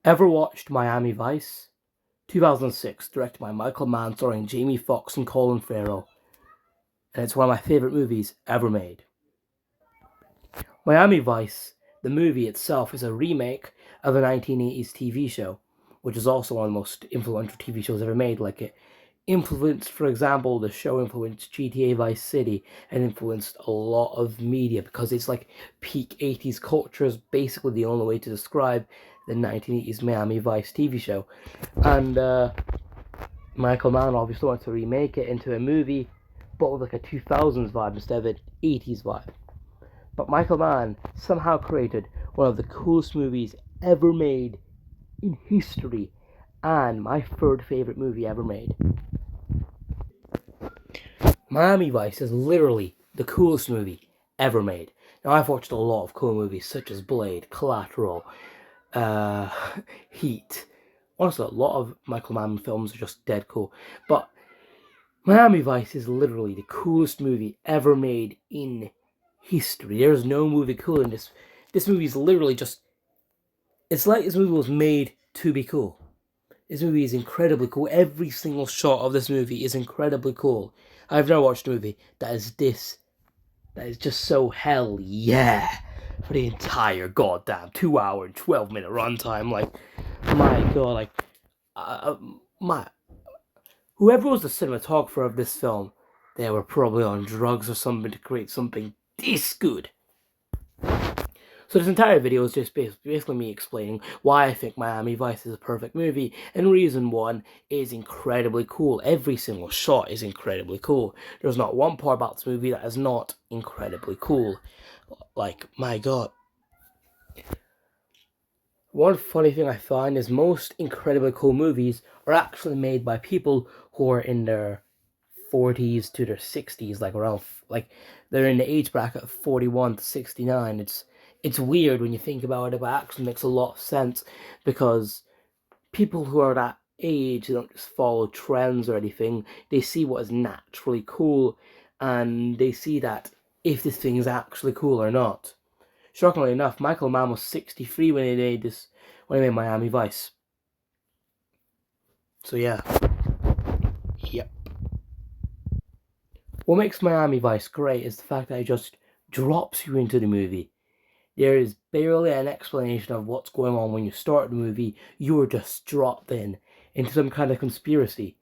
Ever watched Miami Vice? 2006, directed by Michael Mann, starring Jamie Foxx and Colin Farell, and it's one of my favorite movies ever made. Miami Vice, the movie itself, is a remake of a 1980s TV show, which is also one of the most influential TV shows ever made. Like, it influenced, for example, the show influenced GTA Vice City and influenced a lot of media because it's like peak 80s culture is basically the only way to describe the 1980s Miami Vice TV show. And Michael Mann obviously wanted to remake it into a movie, but with like a 2000s vibe instead of an 80s vibe. But Michael Mann somehow created one of the coolest movies ever made in history, and my third favorite movie ever made. Miami Vice is literally the coolest movie ever made. Now, I've watched a lot of cool movies such as Blade, Collateral, Heat. Honestly, a lot of Michael Mann films are just dead cool. But Miami Vice is literally the coolest movie ever made in history. There's no movie cooler than this. This movie is literally just... It's like this movie was made to be cool. This movie is incredibly cool. Every single shot of this movie is incredibly cool. I've never watched a movie that is just so hell yeah for the entire goddamn 2 hour and 12-minute runtime. Like, my god, like, whoever was the cinematographer of this film, they were probably on drugs or something to create something this good. So this entire video is just basically me explaining why I think Miami Vice is a perfect movie, and reason one is incredibly cool. Every single shot is incredibly cool. There's not one part about this movie that is not incredibly cool. Like, my god. One funny thing I find is most incredibly cool movies are actually made by people who are in their 40s to their 60s, like they're in the age bracket of 41 to 69. It's weird when you think about it, but it actually makes a lot of sense because people who are that age, they don't just follow trends or anything. They see what is naturally cool, and they see that if this thing is actually cool or not. Shockingly enough, Michael Mann was 63 when he made Miami Vice. So yeah. Yep. What makes Miami Vice great is the fact that it just drops you into the movie. There is barely an explanation of what's going on when you start the movie. You are just dropped into some kind of conspiracy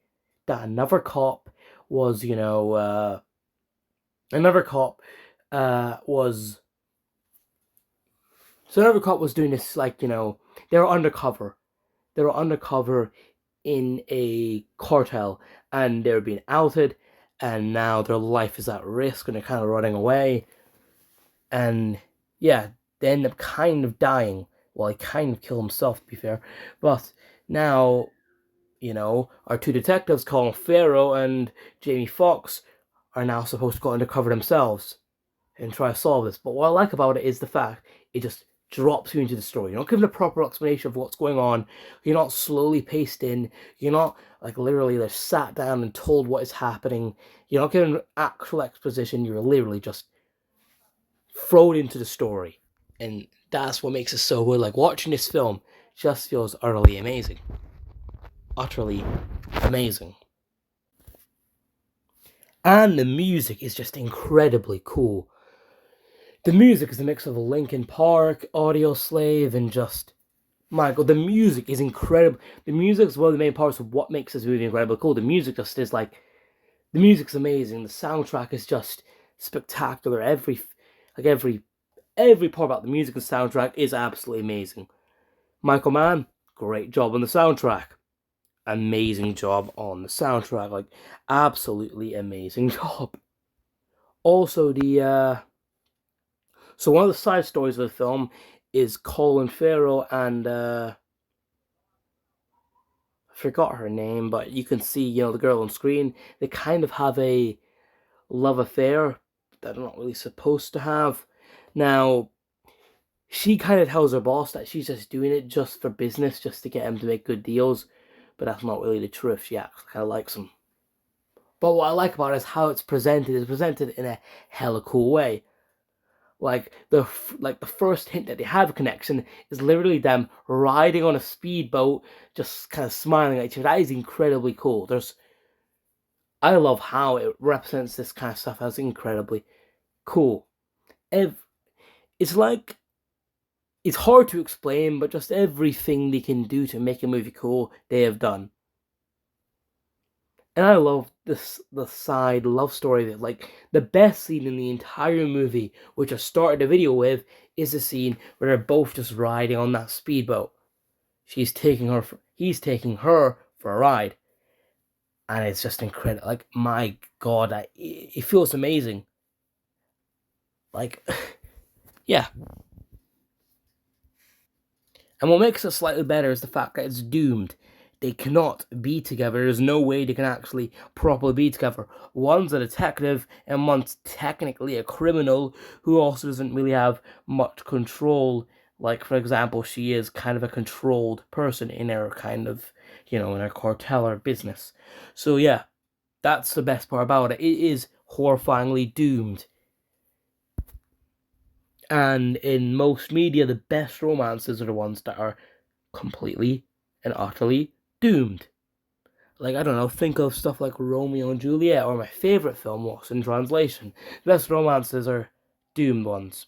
that another cop was, another cop was doing this, like, they were undercover. They were undercover in a cartel, and they were being outed, and now their life is at risk, and they're kind of running away. And yeah, they end up kind of dying. Well, he kind of killed himself, to be fair. But now, our two detectives, Colin Farell and Jamie Foxx, are now supposed to go undercover themselves and try to solve this. But what I like about it is the fact it just drops you into the story. You're not given a proper explanation of what's going on. You're not slowly paced in. You're not, like, literally they're sat down and told what is happening. You're not given actual exposition. You're literally just thrown into the story. And that's what makes it so good. Like, watching this film just feels utterly amazing. Utterly amazing. And the music is just incredibly cool. The music is a mix of a Linkin Park, Audio Slave, and just... My god, the music is incredible. The music is one of the main parts of what makes this movie incredibly cool. The music just is like... The music's amazing. The soundtrack is just spectacular. Every part about the music and soundtrack is absolutely amazing. Michael Mann, great job on the soundtrack. Amazing job on the soundtrack. Like, absolutely amazing job. Also, so one of the side stories of the film is Colin Farrell and, I forgot her name, but you can see, the girl on screen. They kind of have a love affair that they're not really supposed to have. Now, she kind of tells her boss that she's just doing it just for business, just to get him to make good deals. But that's not really the truth. She actually kind of likes him. But what I like about it is how it's presented. It's presented in a hella cool way. Like the first hint that they have a connection is literally them riding on a speedboat, just kind of smiling at each other. That is incredibly cool. I love how it represents this kind of stuff as incredibly cool. It's like it's hard to explain, but just everything they can do to make a movie cool, they have done. And I love the side love story of it. Like the best scene in the entire movie, which I started the video with, is the scene where they're both just riding on that speedboat. He's taking her for a ride, and it's just incredible. Like my God, it feels amazing. Like, yeah. And what makes it slightly better is the fact that it's doomed. They cannot be together. There's no way they can actually properly be together. One's a detective, and one's technically a criminal who also doesn't really have much control. Like, for example, she is kind of a controlled person in her kind of, in her cartel or business. So, yeah, that's the best part about it. It is horrifyingly doomed. And in most media, the best romances are the ones that are completely and utterly doomed. Like, I don't know, think of stuff like Romeo and Juliet, or my favourite film, Lost in Translation. The best romances are doomed ones.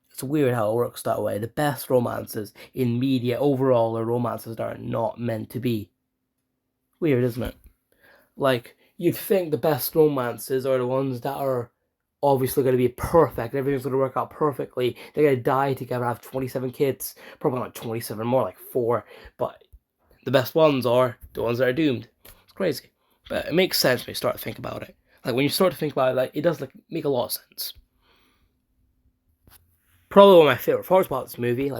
It's weird how it works that way. The best romances in media overall are romances that are not meant to be. Weird, isn't it? Like, you'd think the best romances are the ones that are obviously going to be perfect. Everything's going to work out perfectly. They're going to die together, have 27 kids. Probably not 27, more like 4. But the best ones are the ones that are doomed. It's crazy. But it makes sense when you start to think about it. Like, when you start to think about it, like, it does make a lot of sense. Probably one of my favorite parts about this movie,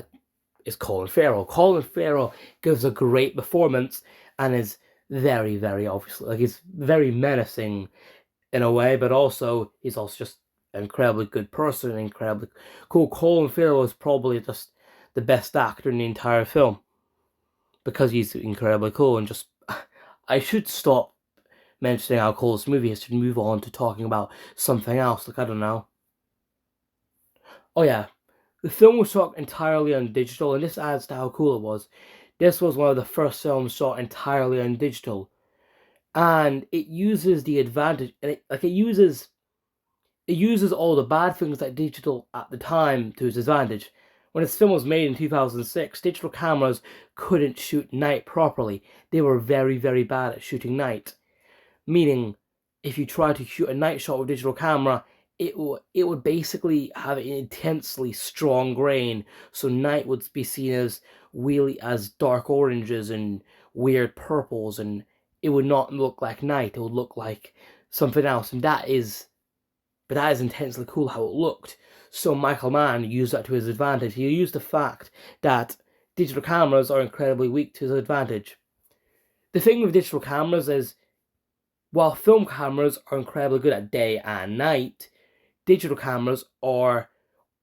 is Colin Farell. Colin Farell gives a great performance and is very, very obviously, he's very menacing in a way, but also he's also just an incredibly good person, incredibly cool. Colin Farrell is probably just the best actor in the entire film because he's incredibly cool. And just, I should stop mentioning how cool this movie is to move on to talking about something else. Like, I don't know. Oh yeah, the film was shot entirely on digital, and this adds to how cool it was. This was one of the first films shot entirely on digital, and it uses the advantage, and it uses all the bad things that digital at the time to its advantage. When this film was made in 2006, digital cameras couldn't shoot night properly. They were very, very bad at shooting night. Meaning, if you try to shoot a night shot with a digital camera, it would basically have an intensely strong grain. So night would be seen as as dark oranges and weird purples, and it would not look like night. It would look like something else, and that is intensely cool how it looked. So Michael Mann used that to his advantage. He used the fact that digital cameras are incredibly weak to his advantage. The thing with digital cameras is, while film cameras are incredibly good at day and night, digital cameras are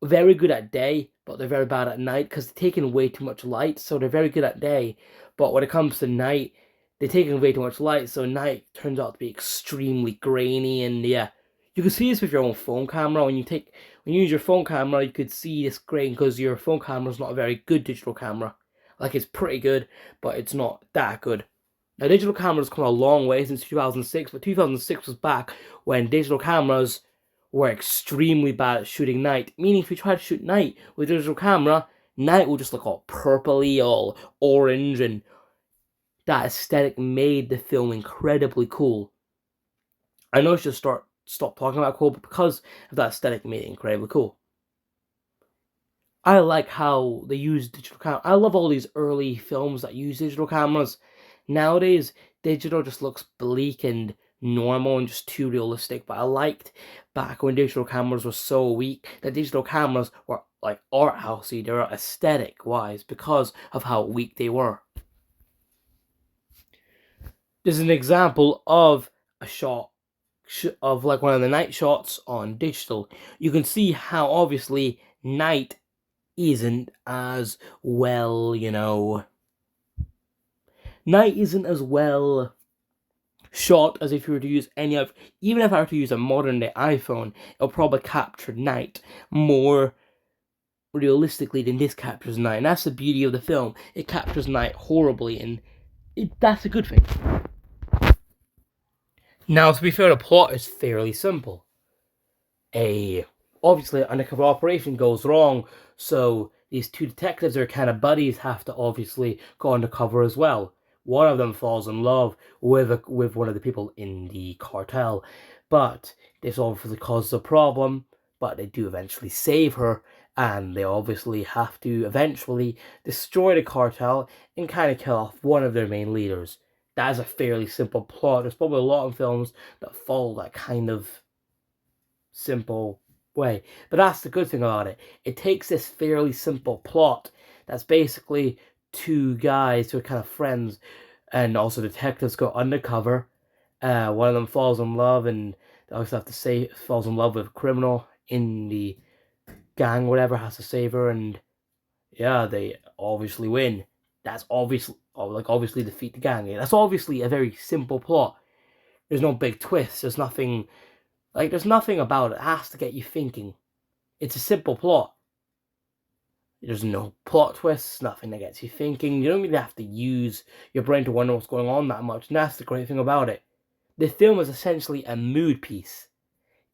very good at day, but they're very bad at night because they're taking way too much light. So they're very good at day, but when it comes to night, they're taking way too much light. So night turns out to be extremely grainy, and yeah, you can see this with your own phone camera. When you use your phone camera, you could see this grain because your phone camera is not a very good digital camera. Like, it's pretty good, but it's not that good. Now, digital cameras come a long way since 2006, but 2006 was back when digital cameras were extremely bad at shooting night. Meaning, if you try to shoot night with a digital camera, night will just look all purpley, all orange, and that aesthetic made the film incredibly cool. I know I should stop talking about cool, but because of that aesthetic, made it incredibly cool. I like how they use digital camera. I love all these early films that use digital cameras. Nowadays, digital just looks bleak and normal and just too realistic. But I liked back when digital cameras were so weak that digital cameras were like art housey. They were aesthetic wise because of how weak they were. This is an example of a shot of like one of the night shots on digital. You can see how obviously night isn't as well, night isn't as well shot as if you were to use any of, even if I were to use a modern day iPhone, it'll probably capture night more realistically than this captures night. And that's the beauty of the film. It captures night horribly, and that's a good thing. Now, to be fair, the plot is fairly simple. Obviously, an undercover operation goes wrong, so these two detectives are kind of buddies, have to obviously go undercover as well. One of them falls in love with one of the people in the cartel, but this obviously causes a problem. But they do eventually save her, and they obviously have to eventually destroy the cartel and kind of kill off one of their main leaders. That is a fairly simple plot. There's probably a lot of films that follow that kind of simple way. But that's the good thing about it. It takes this fairly simple plot that's basically two guys who are kind of friends and also detectives go undercover. One of them falls in love, and they also have to say falls in love with a criminal in the gang, whatever, has to save her, and yeah, they obviously win. That's obviously defeat the gang. That's obviously a very simple plot. There's no big twists. There's nothing about it. It has to get you thinking. It's a simple plot. There's no plot twists, nothing that gets you thinking. You don't really have to use your brain to wonder what's going on that much, and that's the great thing about it. The film is essentially a mood piece.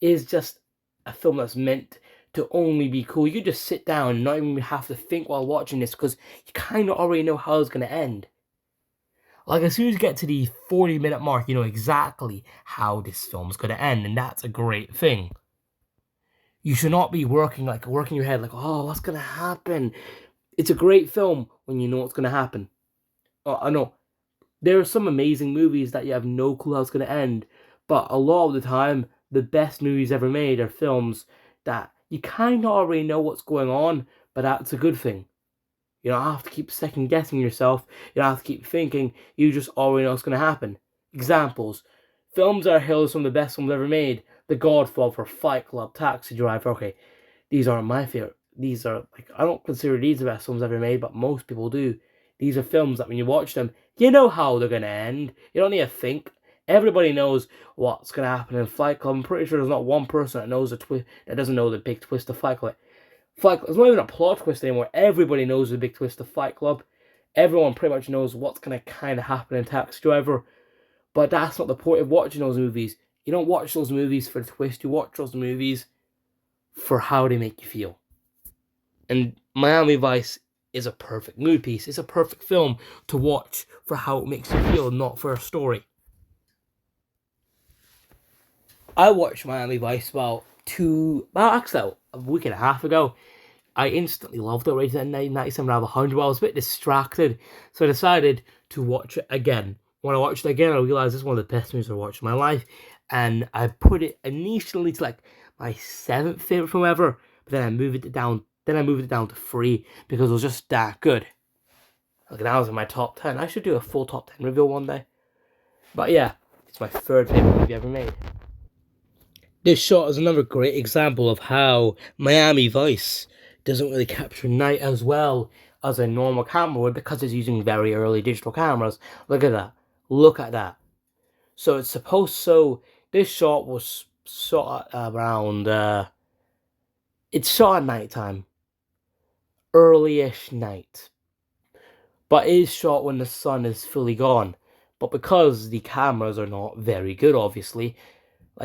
It is just a film that's meant to only be cool. You just sit down and not even have to think while watching this, because you kind of already know how it's going to end. Like, as soon as you get to the 40-minute mark, you know exactly how this film's going to end, and that's a great thing. You should not be working your head like, oh, what's going to happen? It's a great film when you know what's going to happen. Oh, I know. There are some amazing movies that you have no clue how it's going to end, but a lot of the time, the best movies ever made are films that you kind of already know what's going on, but that's a good thing. You don't have to keep second guessing yourself. You don't have to keep thinking. You just already know what's going to happen. Examples. Films that are hailed as some of the best films ever made. The Godfather, Fight Club, Taxi Driver. Okay, these aren't my favorite. These are, I don't consider these the best films ever made, but most people do. These are films that when you watch them, you know how they're going to end. You don't need to think. Everybody knows what's going to happen in Fight Club. I'm pretty sure there's not one person that knows that doesn't know the big twist of Fight Club. It's not even a plot twist anymore. Everybody knows the big twist of Fight Club. Everyone pretty much knows what's going to kind of happen in Taxi Driver. But that's not the point of watching those movies. You don't watch those movies for the twist. You watch those movies for how they make you feel. And Miami Vice is a perfect mood piece. It's a perfect film to watch for how it makes you feel, not for a story. I watched Miami Vice about a week and a half ago. I instantly loved it, rated at 97 out of 100, but I was a bit distracted, so I decided to watch it again. When I watched it again, I realized this is one of the best movies I've watched in my life, and I put it initially to my 7th favorite film ever, but then I moved it down. To 3 because it was just that good. That was in my top 10. I should do a full top 10 review one day. But yeah, it's my 3rd favorite movie ever made. This shot is another great example of how Miami Vice doesn't really capture night as well as a normal camera would, because it's using very early digital cameras. Look at that. So this shot was shot around, it's shot at nighttime. Early-ish night. But it is shot when the sun is fully gone. But because the cameras are not very good, obviously,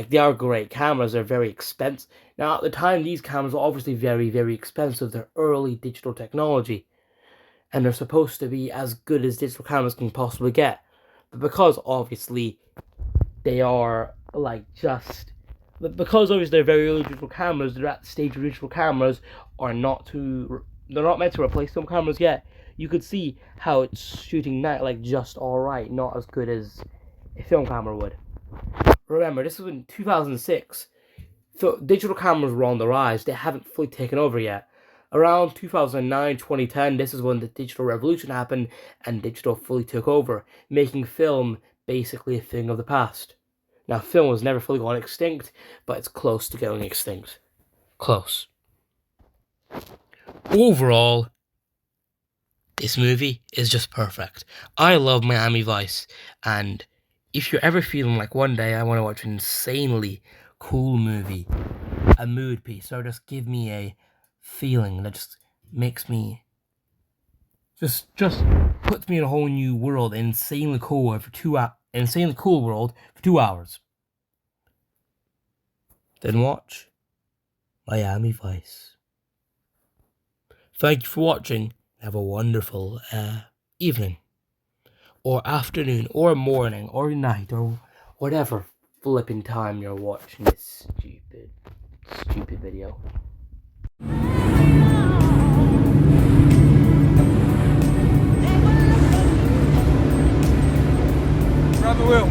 they are great cameras, they're very expensive. Now, at the time, these cameras are obviously very, very expensive. They're early digital technology. And they're supposed to be as good as digital cameras can possibly get. But because, obviously, they are, because obviously they're very early digital cameras, they're at the stage where digital cameras are they're not meant to replace film cameras yet. You could see how it's shooting night, just alright, not as good as a film camera would. Remember, this was in 2006. So digital cameras were on the rise. They haven't fully taken over yet. Around 2009, 2010, this is when the digital revolution happened and digital fully took over, making film basically a thing of the past. Now, film has never fully gone extinct, but it's close to going extinct. Close. Overall, this movie is just perfect. I love Miami Vice, and if you're ever feeling like one day I want to watch an insanely cool movie, a mood piece, or just give me a feeling that just makes me just puts me in a whole new world, an insanely cool world for 2 hours. Then watch Miami Vice. Thank you for watching. Have a wonderful evening, or afternoon, or morning, or night, or whatever flipping time you're watching this stupid video. Grab the wheel.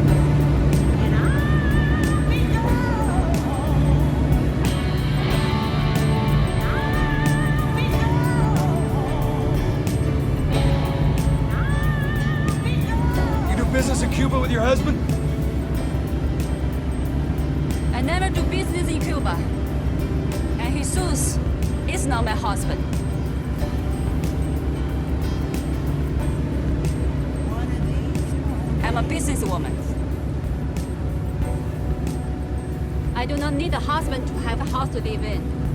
You do business in Cuba with your husband? I never do business in Cuba. And Jesus is not my husband. I'm a businesswoman. I do not need a husband to have a house to live in.